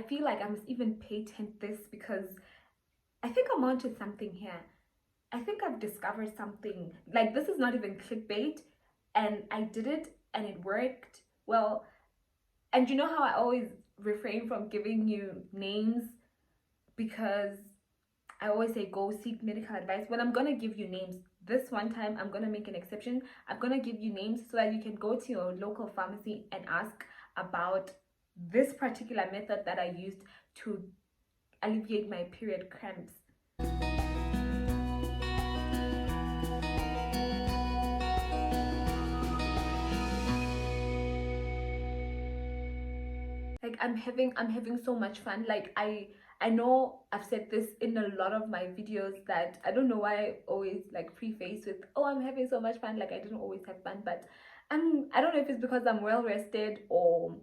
feel like I must even patent this because I think I'm onto something here. I think I've discovered something. Like, this is not even clickbait, and I did it and it worked well. And you know how I always refrain from giving you names because I always say go seek medical advice. When I'm gonna give you names, this one time I'm gonna make an exception. I'm gonna give you names so that you can go to your local pharmacy and ask about this particular method that I used to alleviate my period cramps. Like, I'm having so much fun. Like, I know I've said this in a lot of my videos that I don't know why I always like preface with, oh, I'm having so much fun. Like, I didn't always have fun, but I don't know if it's because I'm well rested or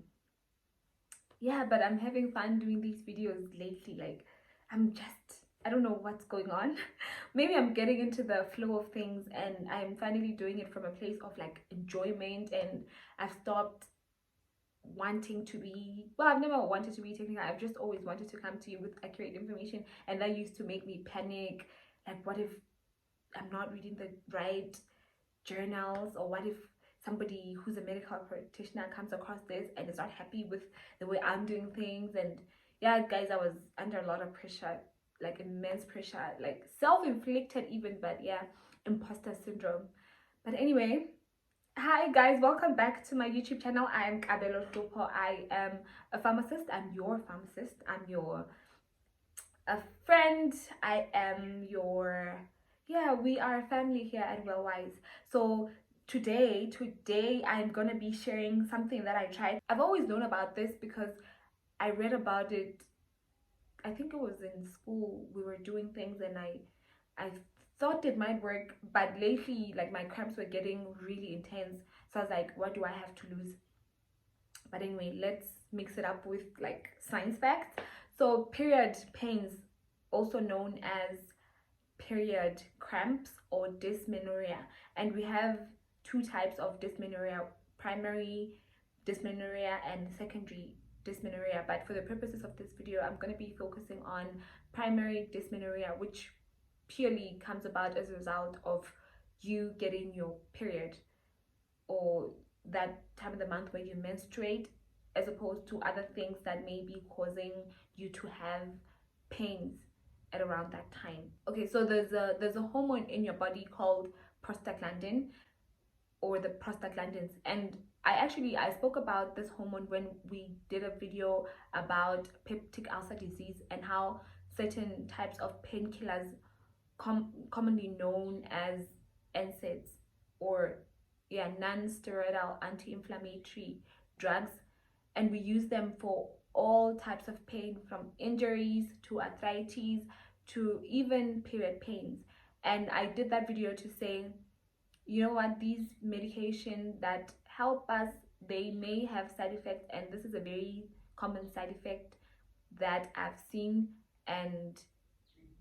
yeah, but I'm having fun doing these videos lately. Like, I don't know what's going on. Maybe I'm getting into the flow of things and I'm finally doing it from a place of like enjoyment, and I've stopped wanting to be, well, I've never wanted to be technical. I've just always wanted to come to you with accurate information, and that used to make me panic. Like, what if I'm not reading the right journals, or what if somebody who's a medical practitioner comes across this and is not happy with the way I'm doing things? And yeah, guys, I was under a lot of pressure, like immense pressure, like self-inflicted even, but yeah, imposter syndrome. But anyway, hi guys, welcome back to my YouTube channel. I am Kabelo Hlupo. I am a pharmacist. I'm your pharmacist. I'm your a friend. I am your, yeah, we are a family here at Wellwise. So today I'm gonna be sharing something that I tried. I've always known about this because I read about it. I think it was in school. We were doing things and I thought it might work, but lately like my cramps were getting really intense, so I was like, what do I have to lose? But anyway, let's mix it up with like science facts. So period pains, also known as period cramps or dysmenorrhea, and we have two types of dysmenorrhea: primary dysmenorrhea and secondary dysmenorrhea. But for the purposes of this video, I'm going to be focusing on primary dysmenorrhea, which purely comes about as a result of you getting your period, or that time of the month where you menstruate, as opposed to other things that may be causing you to have pains at around that time. Okay, so there's a hormone in your body called prostaglandin, or the prostaglandins, and I spoke about this hormone when we did a video about peptic ulcer disease and how certain types of painkillers, commonly known as NSAIDs, or yeah, non-steroidal anti-inflammatory drugs, and we use them for all types of pain, from injuries to arthritis to even period pains. And I did that video to say, you know what, these medications that help us, they may have side effects, and this is a very common side effect that I've seen, and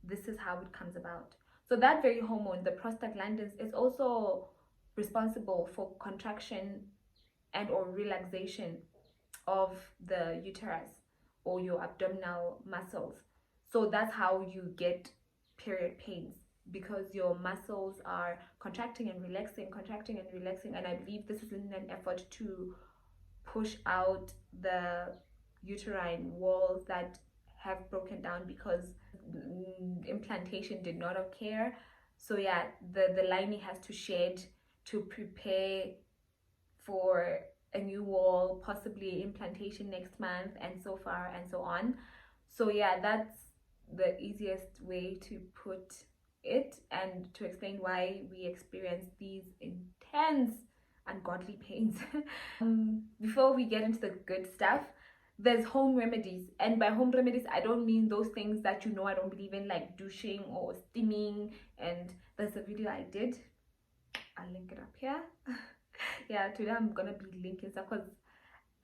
this is how it comes about. So that very hormone, the prostaglandins, is also responsible for contraction and or relaxation of the uterus or your abdominal muscles. So that's how you get period pains, because your muscles are contracting and relaxing, and I believe this is in an effort to push out the uterine walls that have broken down because implantation did not occur. So yeah, the lining has to shed to prepare for a new wall, possibly implantation next month, and so far and so on. So yeah, that's the easiest way to put it, and to explain why we experience these intense ungodly pains. Before we get into the good stuff, there's home remedies, and by home remedies I don't mean those things that you know I don't believe in, like douching or steaming. And there's a video I did, I'll link it up here. Yeah, today I'm gonna be linking stuff because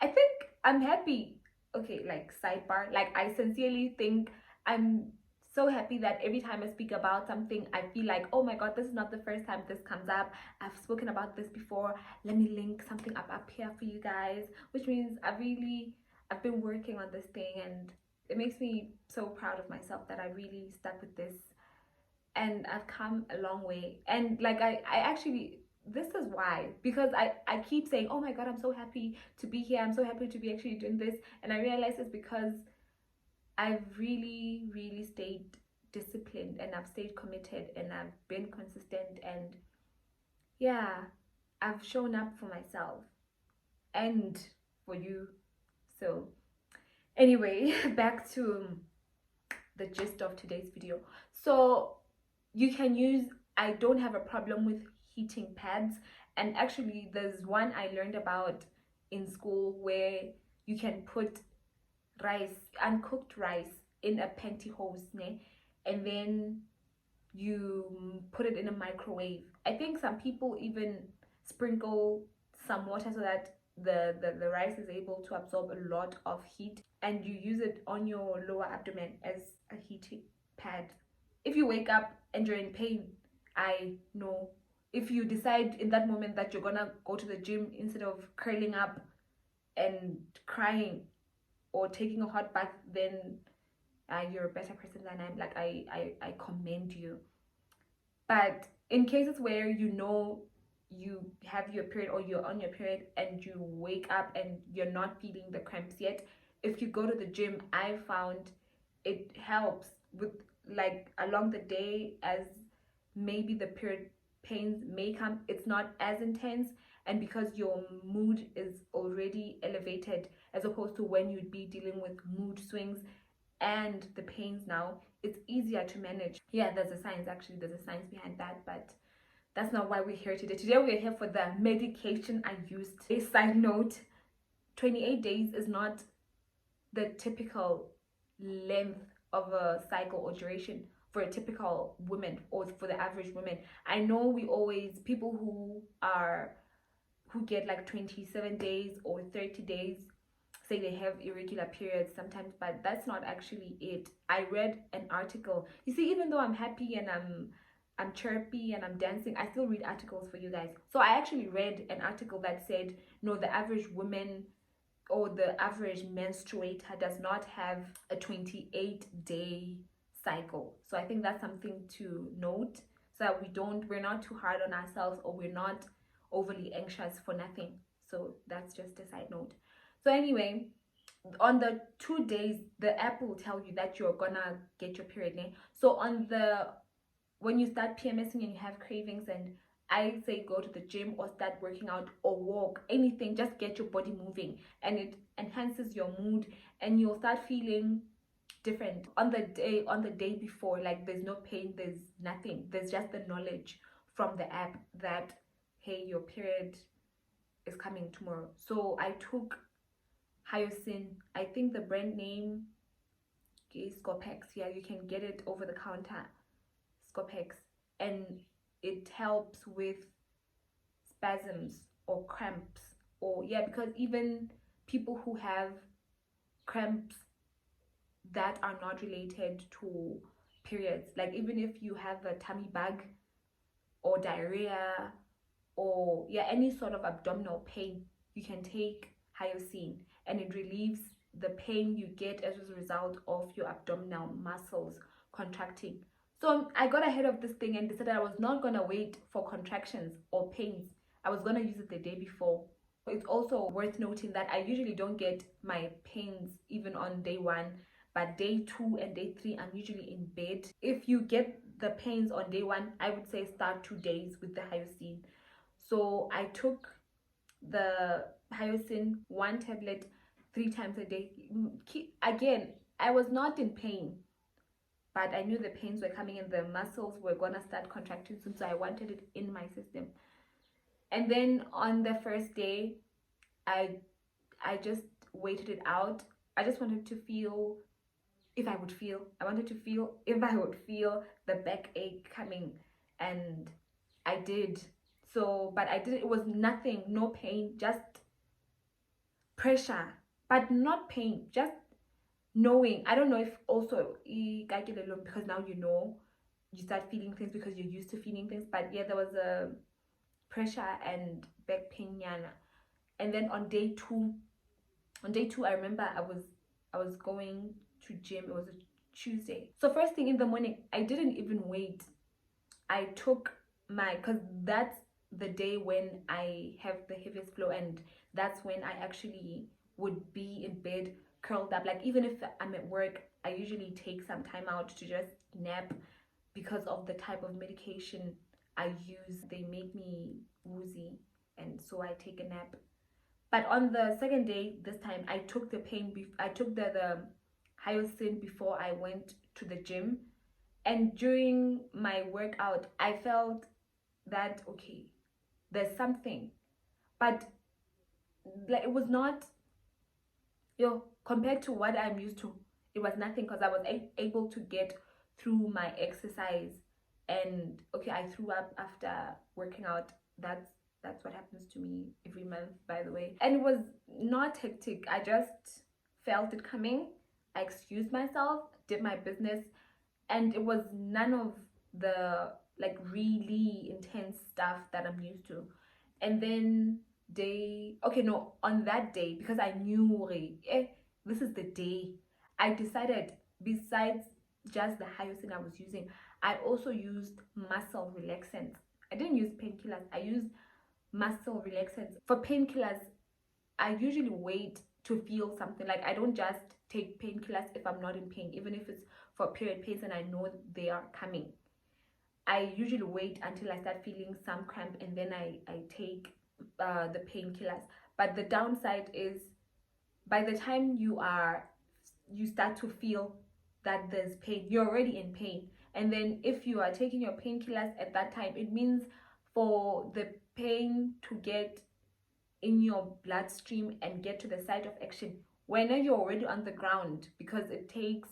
I think I'm happy. Okay, like sidebar, like I sincerely think I'm so happy that every time I speak about something, I feel like, oh my god, this is not the first time this comes up. I've spoken about this before. Let me link something up here for you guys, which means I've been working on this thing, and it makes me so proud of myself that I really stuck with this, and I've come a long way. And like I actually, this is why, because I keep saying, oh my god, I'm so happy to be here, I'm so happy to be actually doing this, and I realize it's because I've really stayed disciplined, and I've stayed committed, and I've been consistent, and yeah, I've shown up for myself and for you. So anyway, back to the gist of today's video. So you can use, I don't have a problem with heating pads, and actually there's one I learned about in school where you can put rice, uncooked rice, in a pantyhose, ne? And then you put it in a microwave. I think some people even sprinkle some water so that the rice is able to absorb a lot of heat, and you use it on your lower abdomen as a heating pad. If you wake up and you're in pain, I know, if you decide in that moment that you're gonna go to the gym instead of curling up and crying or taking a hot bath, then you're a better person than I'm. Like I commend you. But in cases where you know you have your period, or you're on your period and you wake up and you're not feeling the cramps yet, if you go to the gym, I found it helps with, like, along the day, as maybe the period pains may come, it's not as intense, and because your mood is already elevated, as opposed to when you'd be dealing with mood swings and the pains now, it's easier to manage. Yeah, there's a science, actually there's a science behind that, but that's not why we're here today. Today we're here for the medication I used. A side note, 28 days is not the typical length of a cycle or duration for a typical woman, or for the average woman. I know we always, people who get like 27 days or 30 days say they have irregular periods sometimes, but that's not actually it. I read an article. You see, even though I'm happy and I'm chirpy and I'm dancing, I still read articles for you guys. So I actually read an article that said, no, the average woman or the average menstruator does not have a 28-day cycle. So I think that's something to note, so that we're not too hard on ourselves, or we're not overly anxious for nothing. So that's just a side note. So anyway, on the 2 days, the app will tell you that you're gonna get your period. So when you start PMSing and you have cravings, and I say go to the gym or start working out or walk, anything, just get your body moving, and it enhances your mood, and you'll start feeling different on the day before. Like, there's no pain, there's nothing, there's just the knowledge from the app that, hey, your period is coming tomorrow. So I took Hyoscine. I think the brand name is Scopex. Yeah, you can get it over the counter, Scopex, and it helps with spasms or cramps, or yeah, because even people who have cramps that are not related to periods, like even if you have a tummy bug or diarrhea, or yeah, any sort of abdominal pain, you can take Hyoscine, and it relieves the pain you get as a result of your abdominal muscles contracting. So I got ahead of this thing and decided I was not gonna wait for contractions or pains. I was gonna use it the day before. It's also worth noting that I usually don't get my pains even on day 1, but day 2 and day 3 I'm usually in bed. If you get the pains on day 1, I would say start 2 days with the Hyoscine. So I took the Hyoscine, 1 tablet 3 times a day. Again, I was not in pain, but I knew the pains were coming and the muscles were gonna start contracting soon, so I wanted it in my system. And then on the first day, I just waited it out. I just wanted to feel if I would feel. I wanted to feel if I would feel the backache coming, and I did. So, but I did, it was nothing, no pain, just pressure, but not pain, just knowing. I don't know if also because now you know, you start feeling things because you're used to feeling things, but yeah, there was a pressure and back pain, yana. And then on day two, I remember I was going to gym. It was a Tuesday. So first thing in the morning, I didn't even wait. I took my, because that's the day when I have the heaviest flow, and that's when I actually would be in bed curled up. Like even if I'm at work, I usually take some time out to just nap because of the type of medication I use. They make me woozy, and so I take a nap. But on the second day, this time I took the I took the hyoscine before I went to the gym. And during my workout, I felt that, okay, there's something. But like, it was not, compared to what I'm used to, it was nothing, because I was able to get through my exercise. And okay, I threw up after working out. That's what happens to me every month, by the way. And it was not hectic. I just felt it coming. I excused myself, did my business, and it was none of the like really intense stuff that I'm used to. And then on that day, because I knew this is the day, I decided, besides just the hyoscine I was using, I also used muscle relaxants. I didn't use painkillers, I used muscle relaxants. For painkillers, I usually wait to feel something. Like I don't just take painkillers if I'm not in pain, even if it's for period pains and I know they are coming. I usually wait until I start feeling some cramp, and then I take the painkillers. But the downside is, by the time you start to feel that there's pain, you're already in pain. And then if you are taking your painkillers at that time, it means for the pain to get in your bloodstream and get to the site of action when you're already on the ground, because it takes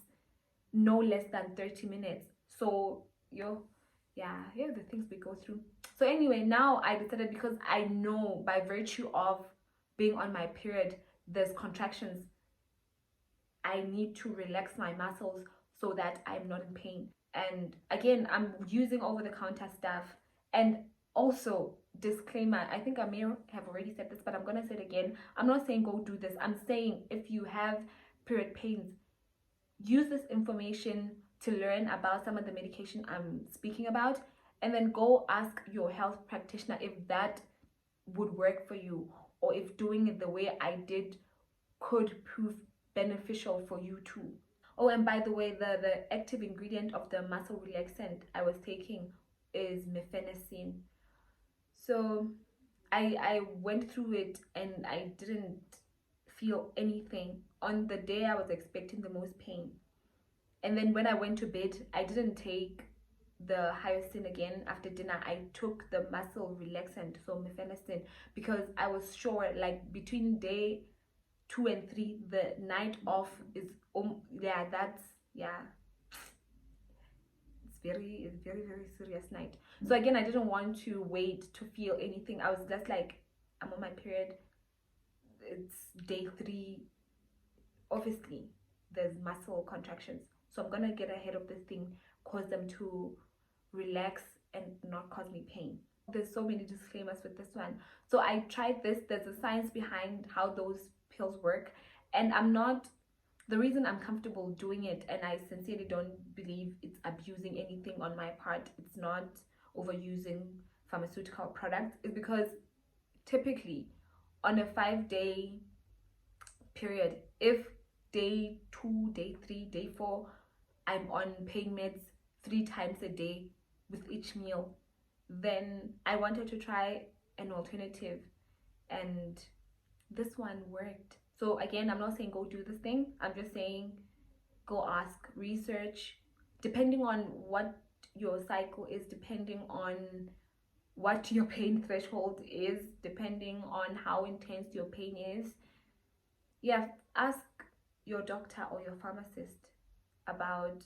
no less than 30 minutes. So the things we go through. So anyway, now I decided, because I know by virtue of being on my period, there's contractions, I need to relax my muscles so that I'm not in pain. And again, I'm using over-the-counter stuff. And also, disclaimer, I think I may have already said this, but I'm gonna say it again. I'm not saying go do this. I'm saying if you have period pains, use this information to learn about some of the medication I'm speaking about, and then go ask your health practitioner if that would work for you, or if doing it the way I did could prove beneficial for you too. Oh, and by the way, the active ingredient of the muscle relaxant I was taking is mefenacin. So I went through it and I didn't feel anything. On the day I was expecting the most pain. And then when I went to bed, I didn't take the hyoscine again after dinner. I took the muscle relaxant, so mefenacin, because I was sure, like between day 2 and 3, the night off is it's very very serious night. So again, I didn't want to wait to feel anything. I was just like, I'm on my period, it's day 3, obviously there's muscle contractions, so I'm gonna get ahead of this thing, cause them to relax and not cause me pain. There's so many disclaimers with this one. So I tried this. There's a science behind how those pills work, and the reason I'm comfortable doing it, and I sincerely don't believe it's abusing anything on my part, it's not overusing pharmaceutical products, is because typically on a 5-day period, if day 2, day 3, day 4, I'm on pain meds 3 times a day with each meal, then I wanted to try an alternative, and this one worked. So again, I'm not saying go do this thing, I'm just saying go ask, research, depending on what your cycle is, depending on what your pain threshold is, depending on how intense your pain is. Ask your doctor or your pharmacist about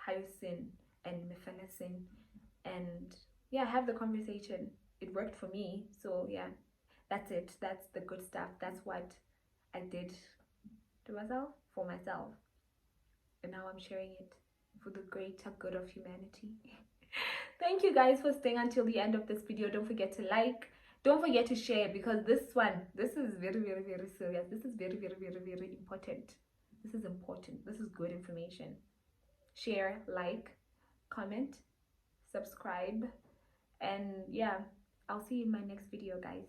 hyoscine and mefenacin, and have the conversation. It worked for me, so that's it. That's the good stuff. That's what I did to myself, for myself, and now I'm sharing it for the greater good of humanity. Thank you guys for staying until the end of this video. Don't forget to like, don't forget to share, because this is very very very serious. This is very very very very important. This is important. This is good information. Share, like, comment, subscribe, and yeah, I'll see you in my next video, guys.